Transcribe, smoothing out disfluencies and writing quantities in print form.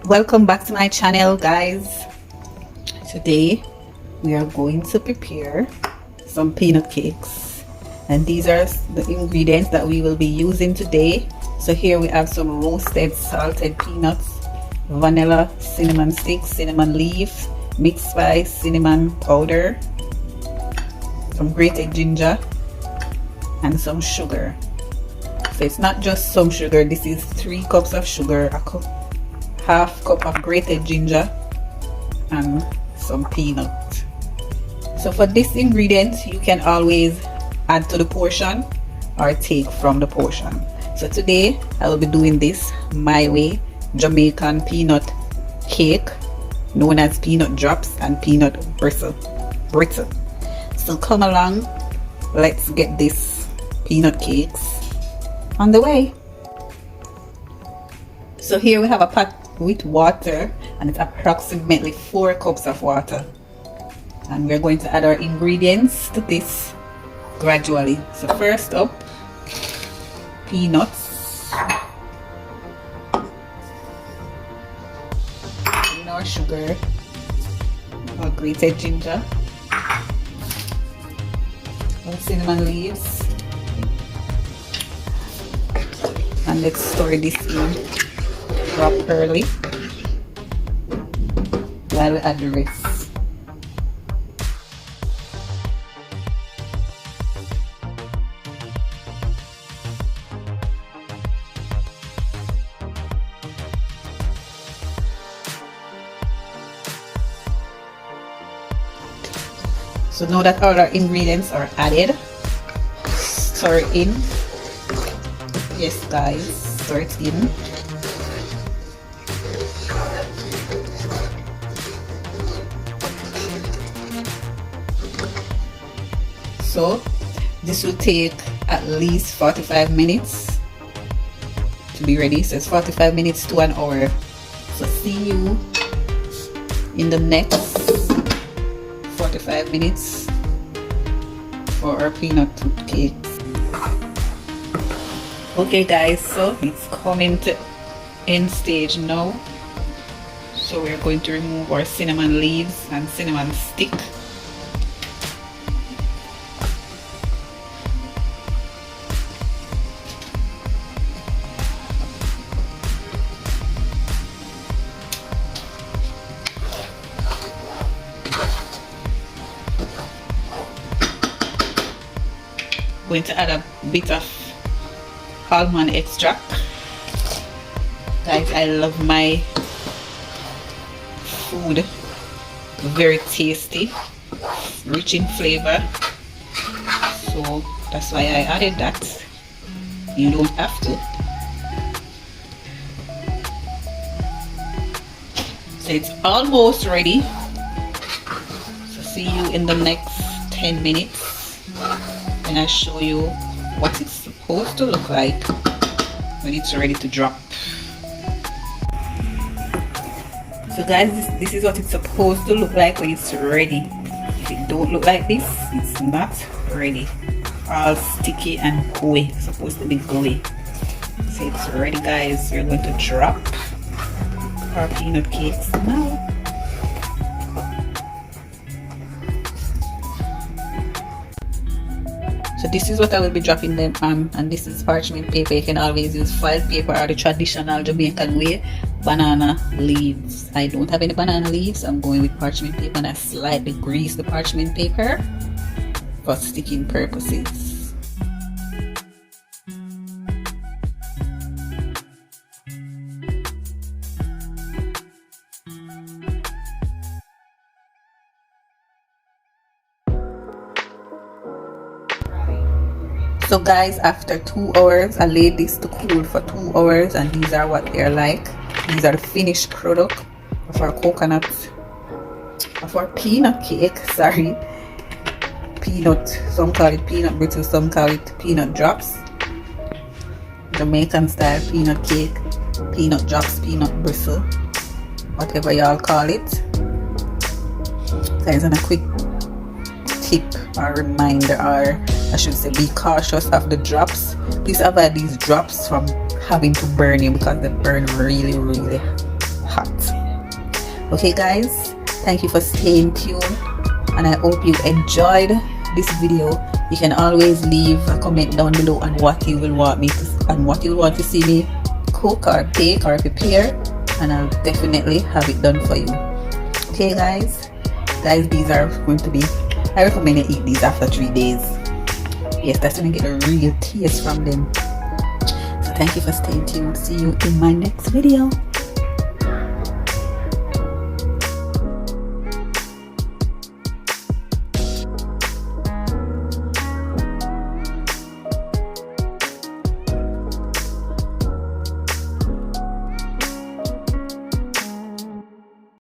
Welcome back to my channel, guys. Today we are going to prepare some peanut cakes, and these are the ingredients that we will be using today. So here we have some roasted salted peanuts, vanilla, cinnamon sticks, cinnamon leaf, mixed spice, cinnamon powder, some grated ginger, and some sugar. So it's not just some sugar, this is 3 cups of sugar, half cup of grated ginger, and some peanut. So for this ingredient, you can always add to the portion or take from the portion. So today I will be doing this my way, Jamaican peanut cake, known as peanut drops and peanut brittle. So come along, let's get this peanut cakes on the way. So here we have a pot with water, and it's approximately 4 cups of water, and we're going to add our ingredients to this gradually. So first up, peanuts, in our sugar, our grated ginger, our cinnamon leaves, and let's stir this in properly while we add the rest. So now that all our ingredients are added, stir in. Yes guys, stir it in. So this will take at least 45 minutes to be ready. So it's 45 minutes to an hour. So see you in the next 45 minutes for our peanut cakes. Okay guys, so it's coming to end stage now. So we're going to remove our cinnamon leaves and cinnamon stick. Going to add a bit of almond extract. Guys, I love my food very tasty, rich in flavor, so that's why I added that. You don't have to. So it's almost ready. So see you in the next 10 minutes and I show you what it's supposed to look like when it's ready to drop. So guys, this is what it's supposed to look like when it's ready. If it don't look like this, it's not ready. All sticky and gooey. It's supposed to be gooey. So it's ready guys. We're going to drop our peanut cakes now. So this is what I will be dropping them on, and this is parchment paper. You can always use foil paper or the traditional Jamaican way, banana leaves. I don't have any banana leaves, I'm going with parchment paper, and I slightly grease the parchment paper for sticking purposes. So guys, after 2 hours, I laid this to cool for 2 hours, and these are what they're like. These are the finished product of our peanut cake. Sorry, peanut. Some call it peanut brittle, some call it peanut drops. Jamaican style peanut cake, peanut drops, peanut brittle, whatever y'all call it. Guys, and a quick tip or reminder, or I should say be cautious of the drops. Please avoid these drops from having to burn you, because they burn really hot. Okay guys, thank you for staying tuned, and I hope you enjoyed this video. You can always leave a comment down below on what you will want me to, and what you want to see me cook or bake or prepare, and I'll definitely have it done for you. Okay guys, these are going to be, I recommend you eat these after 3 days. Yes, that's when you get a real taste from them. So thank you for staying tuned. See you in my next video.